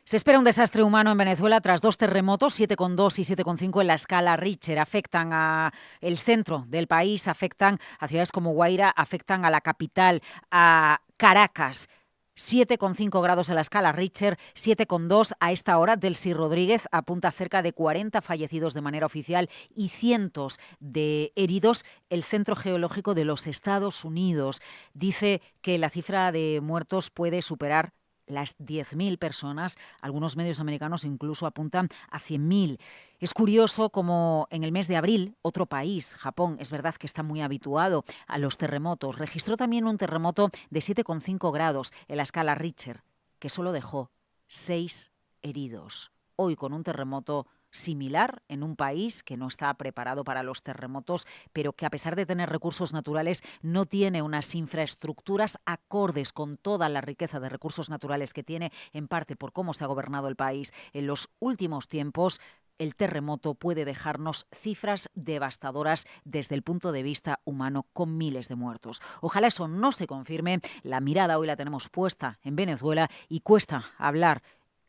Se espera un desastre humano en Venezuela tras dos terremotos, 7,2 y 7,5 en la escala Richter. Afectan al centro del país, afectan a ciudades como Guaira, afectan a la capital, a Caracas. 7,5 grados en la escala Richter, 7,2 a esta hora. Delcy Rodríguez apunta cerca de 40 fallecidos de manera oficial y cientos de heridos. El Centro Geológico de los Estados Unidos dice que la cifra de muertos puede superar las 10.000 personas. Algunos medios americanos incluso apuntan a 100.000. Es curioso como en el mes de abril, otro país, Japón, es verdad que está muy habituado a los terremotos, registró también un terremoto de 7,5 grados en la escala Richter, que solo dejó 6 heridos. Hoy, con un terremoto similar en un país que no está preparado para los terremotos, pero que a pesar de tener recursos naturales no tiene unas infraestructuras acordes con toda la riqueza de recursos naturales que tiene, en parte por cómo se ha gobernado el país en los últimos tiempos. El terremoto puede dejarnos cifras devastadoras desde el punto de vista humano, con miles de muertos. Ojalá eso no se confirme. La mirada hoy la tenemos puesta en Venezuela y cuesta hablar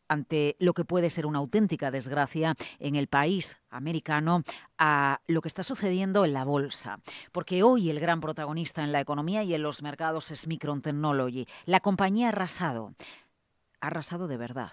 ante lo que puede ser una auténtica desgracia en el país americano, a lo que está sucediendo en la bolsa. Porque hoy el gran protagonista en la economía y en los mercados es Micron Technology. La compañía ha arrasado de verdad.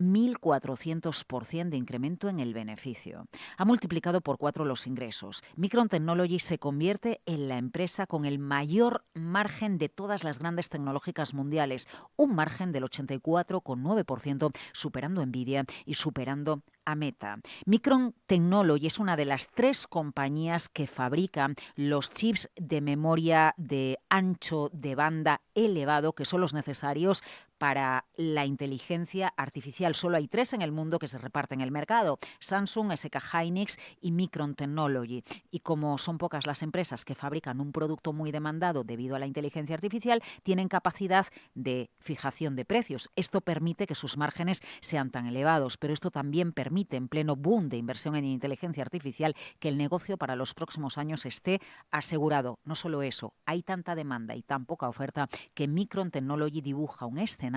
1.400% de incremento en el beneficio. Ha multiplicado por 4 los ingresos. Micron Technology se convierte en la empresa con el mayor margen de todas las grandes tecnológicas mundiales, un margen del 84,9%, superando Nvidia y superando a Meta. Micron Technology es una de las 3 compañías que fabrican los chips de memoria de ancho de banda elevado, que son los necesarios para la inteligencia artificial. Solo hay 3 en el mundo que se reparten el mercado: Samsung, SK Hynix y Micron Technology. Y como son pocas las empresas que fabrican un producto muy demandado debido a la inteligencia artificial, tienen capacidad de fijación de precios. Esto permite que sus márgenes sean tan elevados, pero esto también permite, en pleno boom de inversión en inteligencia artificial, que el negocio para los próximos años esté asegurado. No solo eso, hay tanta demanda y tan poca oferta que Micron Technology dibuja un escenario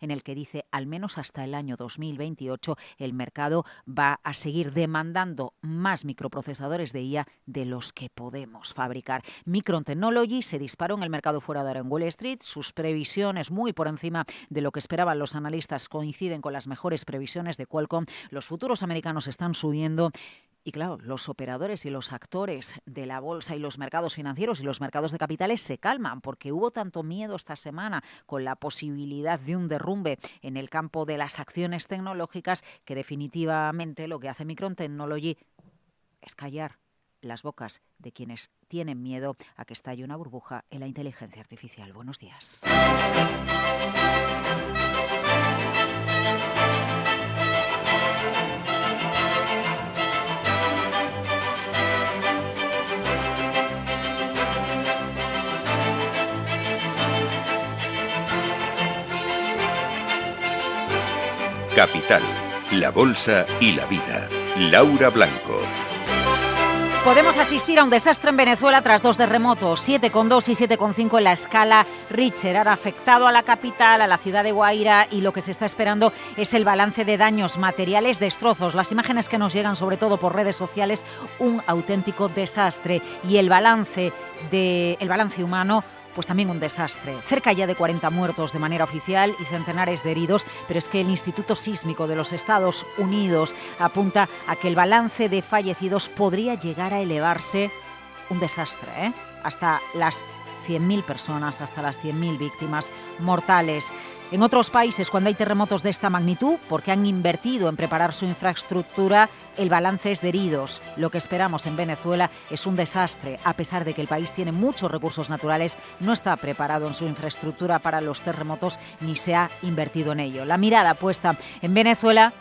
en el que dice al menos hasta el año 2028 el mercado va a seguir demandando más microprocesadores de IA de los que podemos fabricar. Micron Technology se disparó en el mercado fuera de Wall Street. Sus previsiones, muy por encima de lo que esperaban los analistas, coinciden con las mejores previsiones de Qualcomm. Los futuros americanos están subiendo. Y claro, los operadores y los actores de la bolsa y los mercados financieros y los mercados de capitales se calman, porque hubo tanto miedo esta semana con la posibilidad de un derrumbe en el campo de las acciones tecnológicas, que definitivamente lo que hace Micron Technology es callar las bocas de quienes tienen miedo a que estalle una burbuja en la inteligencia artificial. Buenos días. Capital, la bolsa y la vida. Laura Blanco. Podemos asistir a un desastre en Venezuela tras 2 terremotos, 7,2 y 7,5 en la escala Richter. Han afectado a la capital, a la ciudad de Guaira, y lo que se está esperando es el balance de daños materiales, destrozos. Las imágenes que nos llegan, sobre todo por redes sociales, un auténtico desastre. Y el balance humano, pues también un desastre. Cerca ya de 40 muertos de manera oficial y centenares de heridos, pero es que el Instituto Sísmico de los Estados Unidos apunta a que el balance de fallecidos podría llegar a elevarse, un desastre, hasta las 100.000 personas, hasta las 100.000 víctimas mortales. En otros países, cuando hay terremotos de esta magnitud, porque han invertido en preparar su infraestructura, el balance es de heridos. Lo que esperamos en Venezuela es un desastre. A pesar de que el país tiene muchos recursos naturales, no está preparado en su infraestructura para los terremotos ni se ha invertido en ello. La mirada puesta en Venezuela,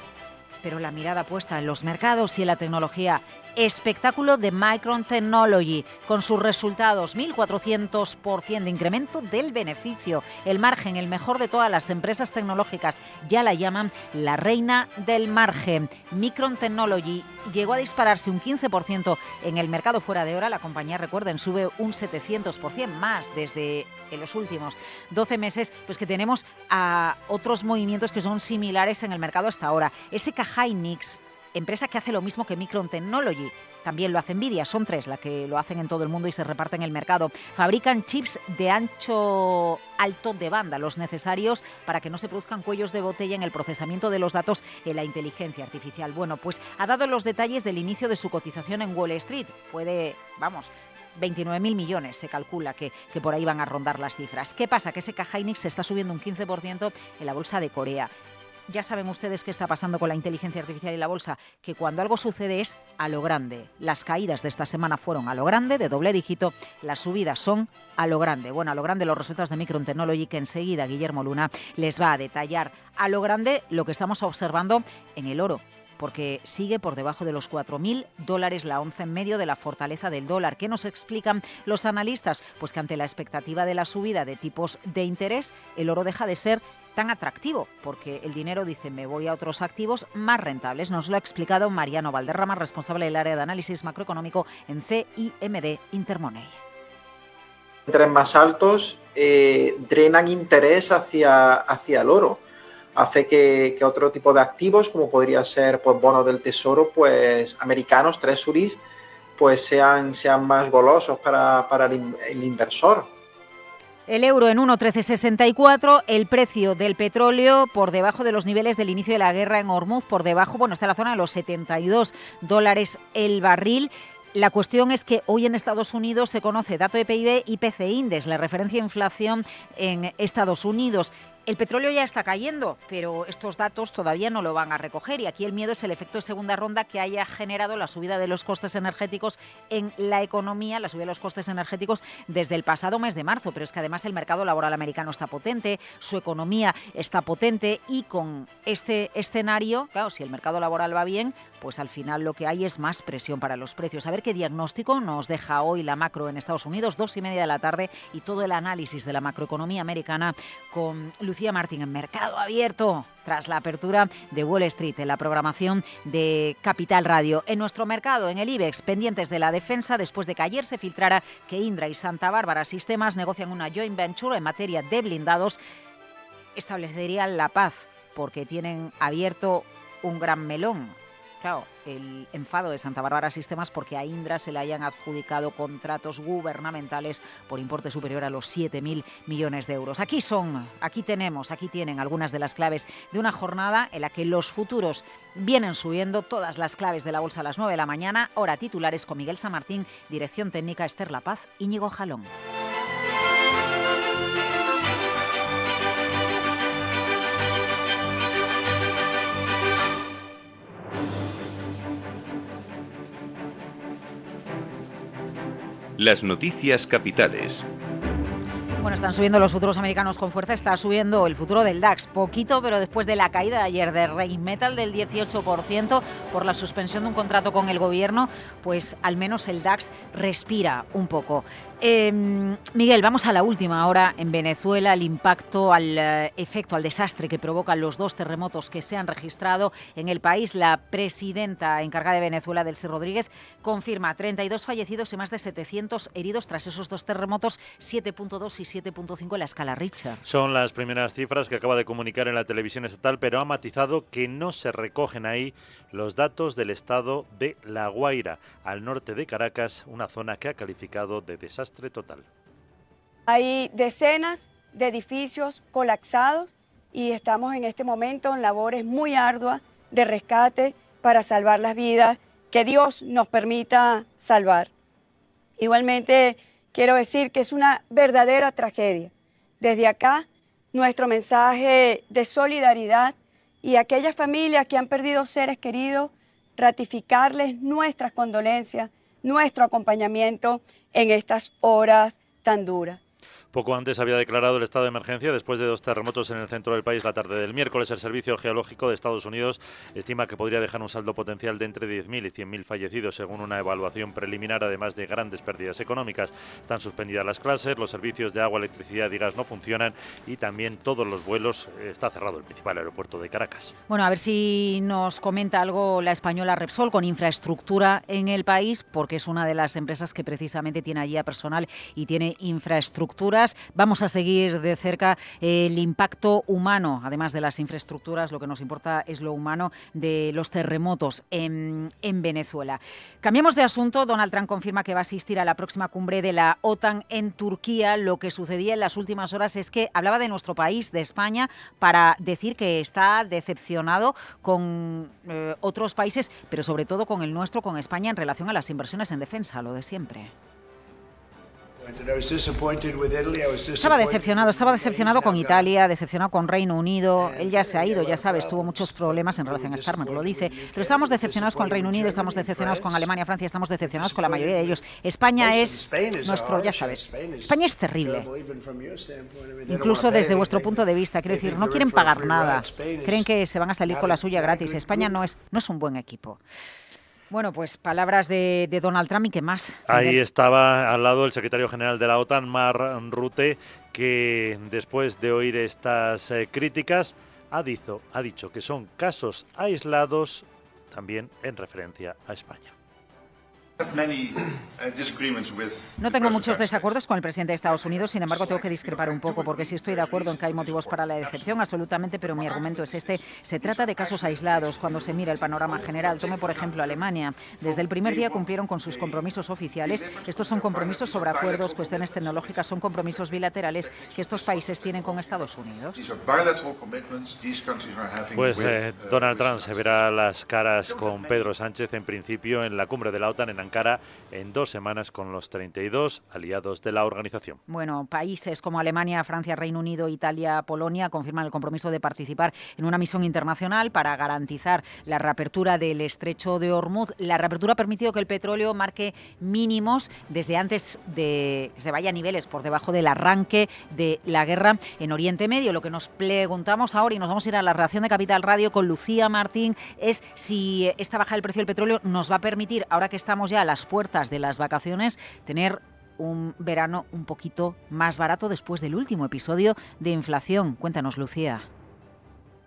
pero la mirada puesta en los mercados y en la tecnología espectáculo de Micron Technology, con sus resultados, 1.400% de incremento del beneficio. El margen, el mejor de todas las empresas tecnológicas, ya la llaman la reina del margen. Micron Technology llegó a dispararse un 15% en el mercado fuera de hora. La compañía, recuerden, sube un 700% más desde en los últimos 12 meses, pues que tenemos a otros movimientos que son similares en el mercado hasta ahora. SK Hynix, empresa que hace lo mismo que Micron Technology. También lo hace Nvidia, son 3 las que lo hacen en todo el mundo y se reparten el mercado. Fabrican chips de ancho alto de banda, los necesarios para que no se produzcan cuellos de botella en el procesamiento de los datos en la inteligencia artificial. Bueno, pues ha dado los detalles del inicio de su cotización en Wall Street. 29.000 millones se calcula que por ahí van a rondar las cifras. ¿Qué pasa? Que SK Hynix se está subiendo un 15% en la bolsa de Corea. Ya saben ustedes qué está pasando con la inteligencia artificial y la bolsa, que cuando algo sucede es a lo grande. Las caídas de esta semana fueron a lo grande, de doble dígito, las subidas son a lo grande. Bueno, a lo grande los resultados de Micron Technology, que enseguida Guillermo Luna les va a detallar. A lo grande lo que estamos observando en el oro, porque sigue por debajo de los $4.000 la onza en medio de la fortaleza del dólar. ¿Qué nos explican los analistas? Pues que ante la expectativa de la subida de tipos de interés, el oro deja de ser tan atractivo, porque el dinero dice me voy a otros activos más rentables. Nos lo ha explicado Mariano Valderrama, responsable del área de análisis macroeconómico en CIMD Intermoney. Interés más altos drenan interés hacia el oro. Hace que otro tipo de activos, como podría ser pues bonos del tesoro, pues americanos, treasuries, pues sean más golosos para el inversor. El euro en 1,1364, el precio del petróleo por debajo de los niveles del inicio de la guerra en Hormuz, por debajo, está en la zona de los $72 el barril. La cuestión es que hoy en Estados Unidos se conoce dato de PIB y PCI Index, la referencia a inflación en Estados Unidos. El petróleo ya está cayendo, pero estos datos todavía no lo van a recoger y aquí el miedo es el efecto de segunda ronda que haya generado la subida de los costes energéticos en la economía, la subida de los costes energéticos desde el pasado mes de marzo, pero es que además el mercado laboral americano está potente, su economía está potente y con este escenario, claro, si el mercado laboral va bien, pues al final lo que hay es más presión para los precios. A ver qué diagnóstico nos deja hoy la macro en Estados Unidos, 2:30 de la tarde, y todo el análisis de la macroeconomía americana con Lucía Martín en Mercado Abierto, tras la apertura de Wall Street en la programación de Capital Radio. En nuestro mercado, en el IBEX, pendientes de la defensa, después de que ayer se filtrara que Indra y Santa Bárbara Sistemas negocian una joint venture en materia de blindados, establecerían la paz, porque tienen abierto un gran melón. Claro, el enfado de Santa Bárbara Sistemas porque a Indra se le hayan adjudicado contratos gubernamentales por importe superior a los 7.000 millones de euros. Aquí tienen algunas de las claves de una jornada en la que los futuros vienen subiendo, todas las claves de la bolsa a las 9 de la mañana, hora titulares con Miguel San Martín, dirección técnica Esther La Paz, Íñigo Jalón. Las noticias capitales. Bueno, están subiendo los futuros americanos con fuerza, está subiendo el futuro del DAX, poquito, pero después de la caída de ayer de Rheinmetall del 18% por la suspensión de un contrato con el gobierno, pues al menos el DAX respira un poco. Miguel, vamos a la última hora en Venezuela, el impacto, al efecto, al desastre que provocan los 2 terremotos que se han registrado en el país. La presidenta encargada de Venezuela, Delcy Rodríguez, confirma 32 fallecidos y más de 700 heridos tras esos 2 terremotos, 7.2 y 7.5 en la escala Richter. Son las primeras cifras que acaba de comunicar en la televisión estatal, pero ha matizado que no se recogen ahí los datos del estado de La Guaira, al norte de Caracas, una zona que ha calificado de desastre total. Hay decenas de edificios colapsados y estamos en este momento en labores muy arduas de rescate para salvar las vidas que Dios nos permita salvar. Igualmente, quiero decir que es una verdadera tragedia. Desde acá, nuestro mensaje de solidaridad y a aquellas familias que han perdido seres queridos, ratificarles nuestras condolencias, nuestro acompañamiento en estas horas tan duras. Poco antes había declarado el estado de emergencia después de 2 terremotos en el centro del país la tarde del miércoles. El Servicio Geológico de Estados Unidos estima que podría dejar un saldo potencial de entre 10.000 y 100.000 fallecidos, según una evaluación preliminar, además de grandes pérdidas económicas. Están suspendidas las clases, los servicios de agua, electricidad y gas no funcionan y también todos los vuelos. Está cerrado el principal aeropuerto de Caracas. Bueno, a ver si nos comenta algo la española Repsol con infraestructura en el país, porque es una de las empresas que precisamente tiene allí a personal y tiene infraestructuras. Vamos a seguir de cerca el impacto humano, además de las infraestructuras. Lo que nos importa es lo humano de los terremotos en Venezuela. Cambiamos de asunto. Donald Trump confirma que va a asistir a la próxima cumbre de la OTAN en Turquía. Lo que sucedía en las últimas horas es que hablaba de nuestro país, de España, para decir que está decepcionado con otros países, pero sobre todo con el nuestro, con España, en relación a las inversiones en defensa, lo de siempre. Estaba decepcionado con Italia, decepcionado con Reino Unido. Él ya se ha ido, ya sabes, tuvo muchos problemas en relación a Starmer, lo dice. Pero estamos decepcionados con el Reino Unido, estamos decepcionados con Alemania, Francia, estamos decepcionados con la mayoría de ellos. España es nuestro, ya sabes, España es terrible. Incluso desde vuestro punto de vista, quiero decir, no quieren pagar nada. Creen que se van a salir con la suya gratis. España no es un buen equipo. Bueno, pues palabras de Donald Trump y qué más. Ahí estaba al lado el secretario general de la OTAN, Mark Rutte, que después de oír estas críticas ha dicho que son casos aislados, también en referencia a España. No tengo muchos desacuerdos con el presidente de Estados Unidos, sin embargo tengo que discrepar un poco, porque sí estoy de acuerdo en que hay motivos para la decepción, absolutamente, pero mi argumento es este. Se trata de casos aislados cuando se mira el panorama general. Tome, por ejemplo, Alemania. Desde el primer día cumplieron con sus compromisos oficiales. Estos son compromisos sobre acuerdos, cuestiones tecnológicas, son compromisos bilaterales que estos países tienen con Estados Unidos. Pues Donald Trump se verá las caras con Pedro Sánchez, en principio, en la cumbre de la OTAN en Ankara en 2 semanas con los 32 aliados de la organización. Bueno, países como Alemania, Francia, Reino Unido, Italia, Polonia confirman el compromiso de participar en una misión internacional para garantizar la reapertura del estrecho de Hormuz. La reapertura ha permitido que el petróleo marque mínimos desde antes de que se vaya a niveles por debajo del arranque de la guerra en Oriente Medio. Lo que nos preguntamos ahora, y nos vamos a ir a la redacción de Capital Radio con Lucía Martín, es si esta baja del precio del petróleo nos va a permitir, ahora que estamos ya a las puertas de las vacaciones, tener un verano un poquito más barato después del último episodio de inflación. Cuéntanos, Lucía.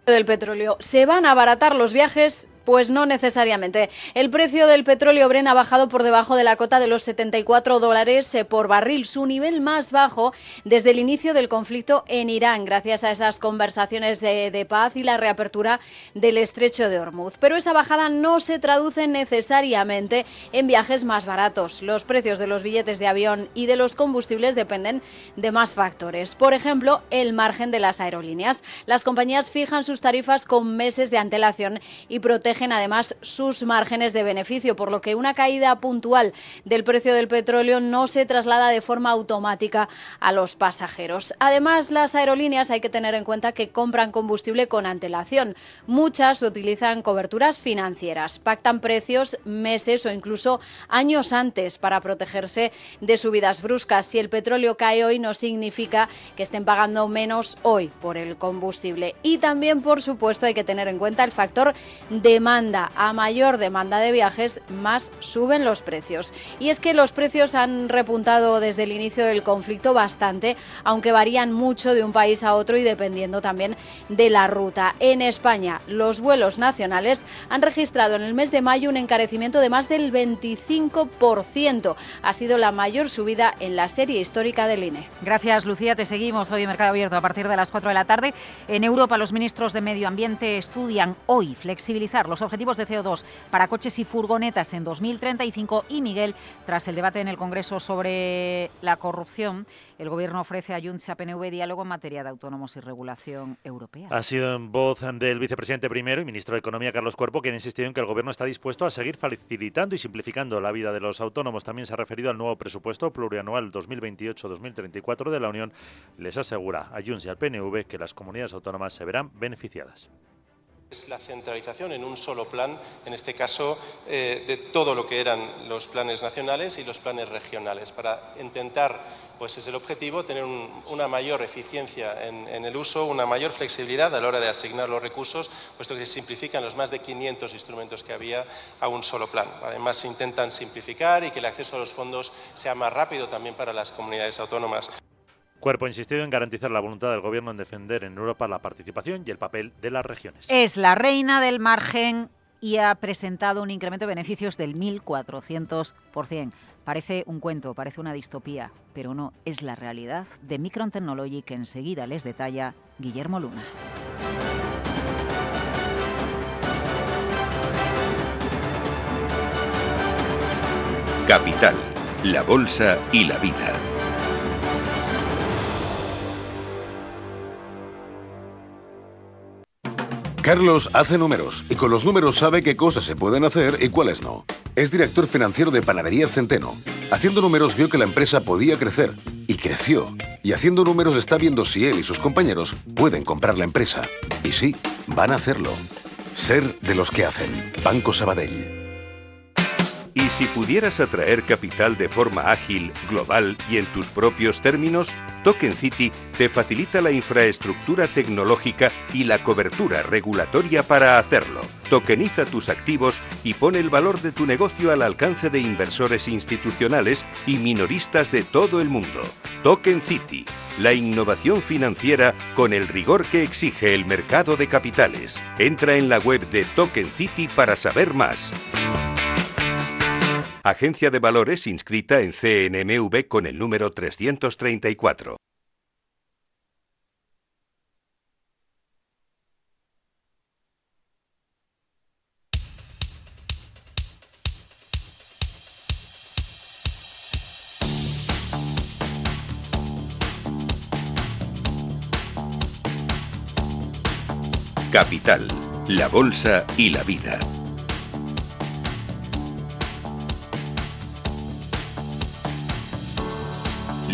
Del petróleo. ¿Se van a abaratar los viajes? Pues no necesariamente. El precio del petróleo Brent ha bajado por debajo de la cota de los $74 por barril, su nivel más bajo desde el inicio del conflicto en Irán, gracias a esas conversaciones de paz y la reapertura del estrecho de Hormuz. Pero esa bajada no se traduce necesariamente en viajes más baratos. Los precios de los billetes de avión y de los combustibles dependen de más factores. Por ejemplo, el margen de las aerolíneas. Las compañías fijan sus tarifas con meses de antelación y protegen además sus márgenes de beneficio, por lo que una caída puntual del precio del petróleo no se traslada de forma automática a los pasajeros. Además, las aerolíneas hay que tener en cuenta que compran combustible con antelación. Muchas utilizan coberturas financieras, pactan precios meses o incluso años antes para protegerse de subidas bruscas. Si el petróleo cae hoy, no significa que estén pagando menos hoy por el combustible. Y también, por supuesto, hay que tener en cuenta el factor demanda. A mayor demanda de viajes, más suben los precios. Y es que los precios han repuntado desde el inicio del conflicto bastante, aunque varían mucho de un país a otro y dependiendo también de la ruta. En España, los vuelos nacionales han registrado en el mes de mayo un encarecimiento de más del 25%. Ha sido la mayor subida en la serie histórica del INE. Gracias, Lucía. Te seguimos hoy en Mercado Abierto a partir de las 4 de la tarde. En Europa, los ministros de Medio Ambiente estudian hoy flexibilizar los objetivos de CO2 para coches y furgonetas en 2035 y, Miguel, tras el debate en el Congreso sobre la corrupción, el Gobierno ofrece a Junts y a PNV diálogo en materia de autónomos y regulación europea. Ha sido en voz del vicepresidente primero y ministro de Economía, Carlos Cuerpo, quien ha insistido en que el Gobierno está dispuesto a seguir facilitando y simplificando la vida de los autónomos. También se ha referido al nuevo presupuesto plurianual 2028-2034 de la Unión. Les asegura a Junts y al PNV que las comunidades autónomas se verán beneficiadas. Es la centralización en un solo plan, en este caso, de todo lo que eran los planes nacionales y los planes regionales, para intentar, pues es el objetivo, tener una mayor eficiencia en el uso, una mayor flexibilidad a la hora de asignar los recursos, puesto que se simplifican los más de 500 instrumentos que había a un solo plan. Además, se intentan simplificar y que el acceso a los fondos sea más rápido también para las comunidades autónomas. Cuerpo ha insistido en garantizar la voluntad del Gobierno en defender en Europa la participación y el papel de las regiones. Es la reina del margen y ha presentado un incremento de beneficios del 1.400%. Parece un cuento, parece una distopía, pero no, es la realidad de Micron Technology que enseguida les detalla Guillermo Luna. Capital, la bolsa y la vida. Carlos hace números y con los números sabe qué cosas se pueden hacer y cuáles no. Es director financiero de Panaderías Centeno. Haciendo números vio que la empresa podía crecer y creció. Y haciendo números está viendo si él y sus compañeros pueden comprar la empresa. Y sí, van a hacerlo. Ser de los que hacen. Banco Sabadell. Y si pudieras atraer capital de forma ágil, global y en tus propios términos, Token City te facilita la infraestructura tecnológica y la cobertura regulatoria para hacerlo. Tokeniza tus activos y pone el valor de tu negocio al alcance de inversores institucionales y minoristas de todo el mundo. Token City, la innovación financiera con el rigor que exige el mercado de capitales. Entra en la web de Token City para saber más. Agencia de Valores inscrita en CNMV con el número 334. Capital, la bolsa y la vida.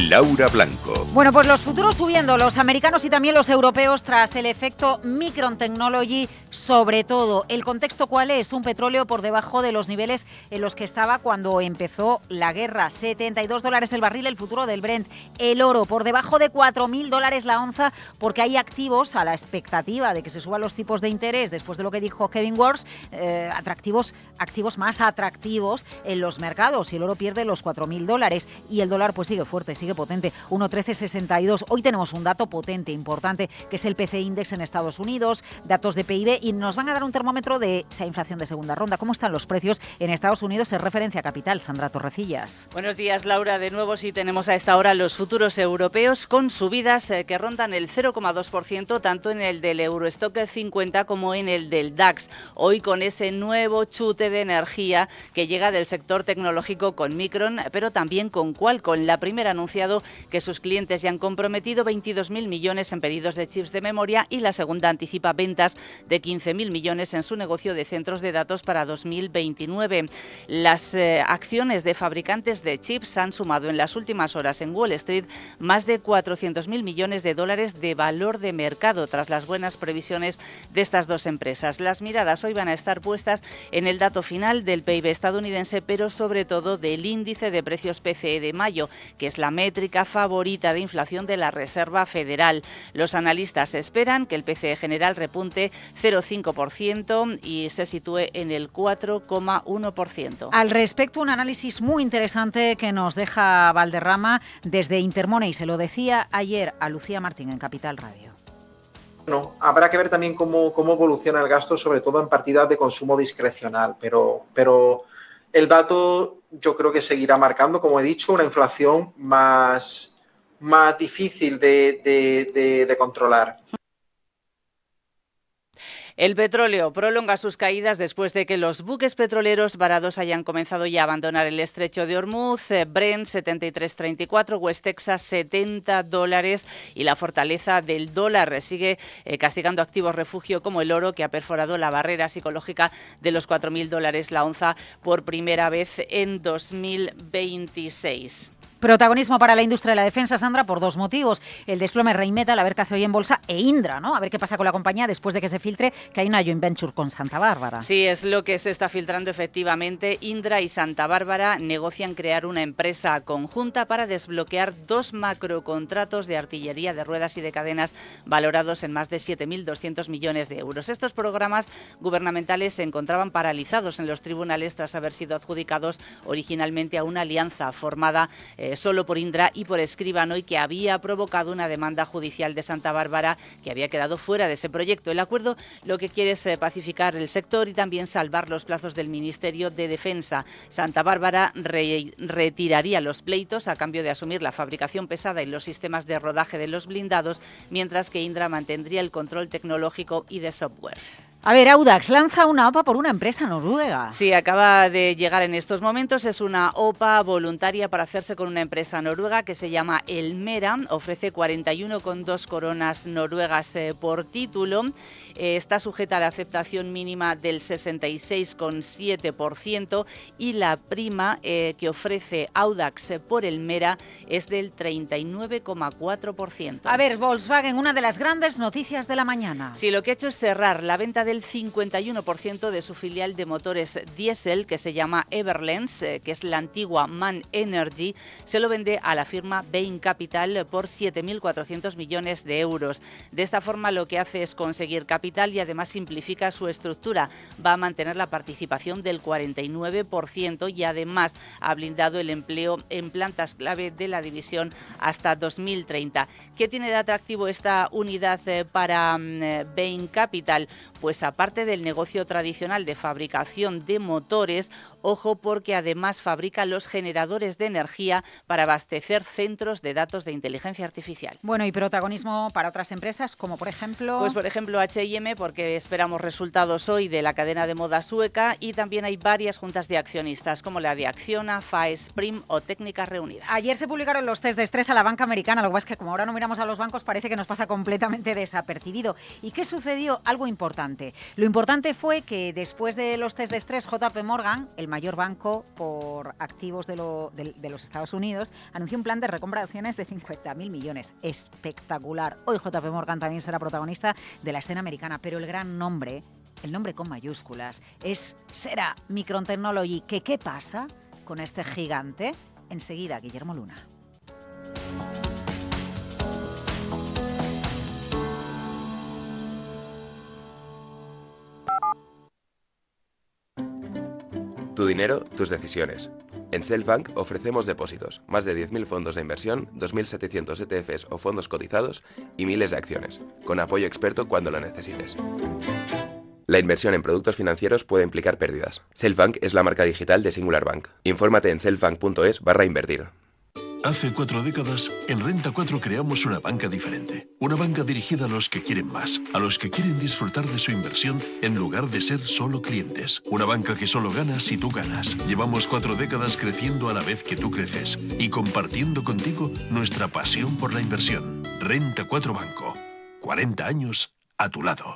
Laura Blanco. Bueno, pues los futuros subiendo, los americanos y también los europeos tras el efecto Micron Technology, sobre todo. ¿El contexto cuál es? Un petróleo por debajo de los niveles en los que estaba cuando empezó la guerra. $72 el barril, el futuro del Brent. El oro por debajo de $4.000 la onza, porque hay activos a la expectativa de que se suban los tipos de interés después de lo que dijo Kevin Warsh, activos más atractivos en los mercados, y el oro pierde los $4.000 y el dólar pues sigue fuerte, sigue potente, 1,1362. Hoy tenemos un dato potente, importante, que es el PCI Index en Estados Unidos, datos de PIB, y nos van a dar un termómetro de esa inflación de segunda ronda. ¿Cómo están los precios en Estados Unidos? Es referencia capital. Sandra Torrecillas. Buenos días, Laura. De nuevo sí tenemos a esta hora los futuros europeos con subidas que rondan el 0,2%, tanto en el del Eurostock 50 como en el del DAX. Hoy con ese nuevo chute de energía que llega del sector tecnológico con Micron, pero también con Qualcomm. La primera anunciado que sus clientes ya han comprometido 22.000 millones en pedidos de chips de memoria, y la segunda anticipa ventas de 15.000 millones en su negocio de centros de datos para 2029. Las acciones de fabricantes de chips han sumado en las últimas horas en Wall Street más de 400.000 millones de dólares de valor de mercado tras las buenas previsiones de estas dos empresas. Las miradas hoy van a estar puestas en el dato final del PIB estadounidense, pero sobre todo del índice de precios PCE de mayo, que es la métrica favorita de inflación de la Reserva Federal. Los analistas esperan que el PCE general repunte 0,5% y se sitúe en el 4,1%. Al respecto, un análisis muy interesante que nos deja Valderrama desde Intermoney. Se lo decía ayer a Lucía Martín en Capital Radio. Bueno, habrá que ver también cómo evoluciona el gasto, sobre todo en partidas de consumo discrecional, pero el dato yo creo que seguirá marcando, como he dicho, una inflación más difícil de controlar. El petróleo prolonga sus caídas después de que los buques petroleros varados hayan comenzado ya a abandonar el estrecho de Hormuz. Brent 73.34, West Texas $70, y la fortaleza del dólar sigue castigando activos refugio como el oro, que ha perforado la barrera psicológica de los $4.000 la onza por primera vez en 2026. Protagonismo para la industria de la defensa, Sandra, por dos motivos. El desplome Rheinmetall, a ver qué hace hoy en bolsa, e Indra, ¿no? A ver qué pasa con la compañía después de que se filtre que hay una joint venture con Santa Bárbara. Sí, es lo que se está filtrando efectivamente. Indra y Santa Bárbara negocian crear una empresa conjunta para desbloquear 2 macrocontratos de artillería de ruedas y de cadenas valorados en más de 7.200 millones de euros. Estos programas gubernamentales se encontraban paralizados en los tribunales tras haber sido adjudicados originalmente a una alianza formada solo por Indra y por Escribano, y que había provocado una demanda judicial de Santa Bárbara que había quedado fuera de ese proyecto. El acuerdo lo que quiere es pacificar el sector y también salvar los plazos del Ministerio de Defensa. Santa Bárbara retiraría los pleitos a cambio de asumir la fabricación pesada y los sistemas de rodaje de los blindados, mientras que Indra mantendría el control tecnológico y de software. A ver, Audax lanza una OPA por una empresa noruega. Sí, acaba de llegar en estos momentos. Es una OPA voluntaria para hacerse con una empresa noruega que se llama Elmera. Ofrece 41,2 coronas noruegas por título. Está sujeta a la aceptación mínima del 66,7% y la prima que ofrece Audax por Elmera es del 39,4%. A ver, Volkswagen, una de las grandes noticias de la mañana. Sí, lo que ha hecho es cerrar la venta del 51% de su filial de motores diésel, que se llama Everlens, que es la antigua MAN Energy. Se lo vende a la firma Bain Capital por 7.400 millones de euros. De esta forma lo que hace es conseguir capital y además simplifica su estructura. Va a mantener la participación del 49% y además ha blindado el empleo en plantas clave de la división hasta 2030. ¿Qué tiene de atractivo esta unidad para Bain Capital? Pues aparte del negocio tradicional de fabricación de motores, ojo, porque además fabrica los generadores de energía para abastecer centros de datos de inteligencia artificial. Bueno, y protagonismo para otras empresas, como por ejemplo... Pues por ejemplo H&M, porque esperamos resultados hoy de la cadena de moda sueca, y también hay varias juntas de accionistas, como la de Acciona, Faes, Prim o Técnicas Reunidas. Ayer se publicaron los test de estrés a la banca americana, lo que pasa es que como ahora no miramos a los bancos parece que nos pasa completamente desapercibido. ¿Y qué sucedió? Algo importante. Lo importante fue que después de los test de estrés, JP Morgan, el mayor banco por activos de los Estados Unidos, anunció un plan de recompra de acciones de 50.000 millones. Espectacular. Hoy JP Morgan también será protagonista de la escena americana, pero el gran nombre, el nombre con mayúsculas, será Micron Technology. ¿Qué pasa con este gigante? Enseguida, Guillermo Luna. Tu dinero, tus decisiones. En Selfbank ofrecemos depósitos, más de 10.000 fondos de inversión, 2.700 ETFs o fondos cotizados y miles de acciones, con apoyo experto cuando lo necesites. La inversión en productos financieros puede implicar pérdidas. Selfbank es la marca digital de Singular Bank. Infórmate en selfbank.es/invertir. Hace 4 décadas, en Renta 4 creamos una banca diferente. Una banca dirigida a los que quieren más, a los que quieren disfrutar de su inversión en lugar de ser solo clientes. Una banca que solo gana si tú ganas. Llevamos 4 décadas creciendo a la vez que tú creces y compartiendo contigo nuestra pasión por la inversión. Renta 4 Banco. 40 años a tu lado.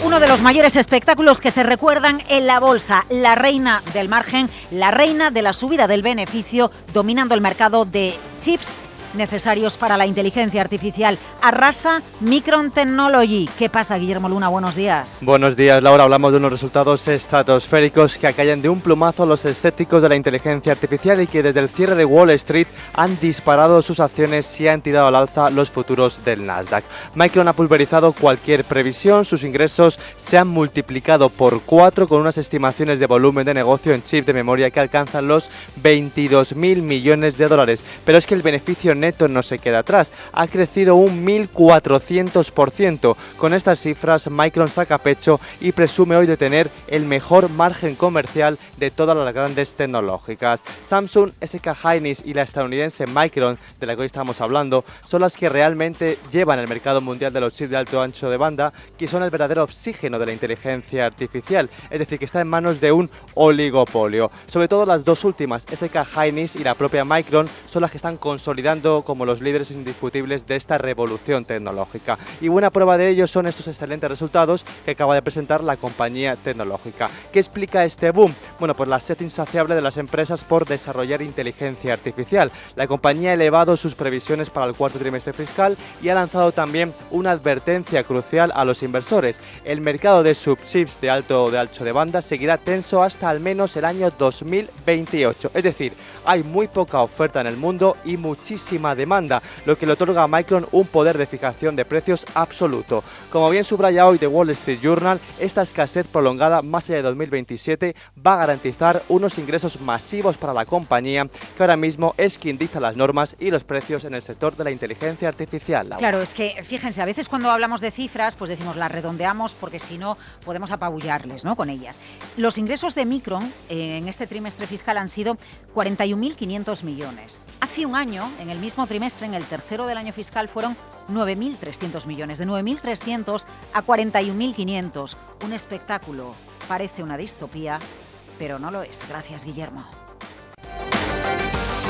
Uno de los mayores espectáculos que se recuerdan en la bolsa, la reina del margen, la reina de la subida del beneficio, dominando el mercado de chips necesarios para la inteligencia artificial. Arrasa Micron Technology. ¿Qué pasa, Guillermo Luna? Buenos días. Buenos días, Laura. Hablamos de unos resultados estratosféricos que acallan de un plumazo a los escépticos de la inteligencia artificial y que desde el cierre de Wall Street han disparado sus acciones y han tirado al alza los futuros del Nasdaq. Micron ha pulverizado cualquier previsión. Sus ingresos se han multiplicado por 4 con unas estimaciones de volumen de negocio en chip de memoria que alcanzan los 22.000 millones de dólares. Pero es que el beneficio neto no se queda atrás, ha crecido un 1400%. Con estas cifras, Micron saca pecho y presume hoy de tener el mejor margen comercial de todas las grandes tecnológicas. Samsung, SK hynix y la estadounidense Micron, de la que hoy estamos hablando, son las que realmente llevan el mercado mundial de los chips de alto ancho de banda, que son el verdadero oxígeno de la inteligencia artificial, es decir, que está en manos de un oligopolio. Sobre todo las dos últimas, SK hynix y la propia Micron, son las que están consolidando como los líderes indiscutibles de esta revolución tecnológica. Y buena prueba de ello son estos excelentes resultados que acaba de presentar la compañía tecnológica. ¿Qué explica este boom? Bueno, pues la sed insaciable de las empresas por desarrollar inteligencia artificial. La compañía ha elevado sus previsiones para el cuarto trimestre fiscal y ha lanzado también una advertencia crucial a los inversores. El mercado de subchips de alto ancho de banda seguirá tenso hasta al menos el año 2028. Es decir, hay muy poca oferta en el mundo y muchísima demanda, lo que le otorga a Micron un poder de fijación de precios absoluto. Como bien subraya hoy The Wall Street Journal, esta escasez prolongada más allá de 2027 va a garantizar unos ingresos masivos para la compañía, que ahora mismo es quien dicta las normas y los precios en el sector de la inteligencia artificial. Laura. Claro, es que fíjense, a veces cuando hablamos de cifras, pues decimos las redondeamos porque si no podemos apabullarles, ¿no?, con ellas. Los ingresos de Micron en este trimestre fiscal han sido 41.500 millones. Hace un año, en el mismo trimestre, en el tercero del año fiscal, fueron 9.300 millones. De 9.300 a 41.500. Un espectáculo. Parece una distopía, pero no lo es. Gracias, Guillermo.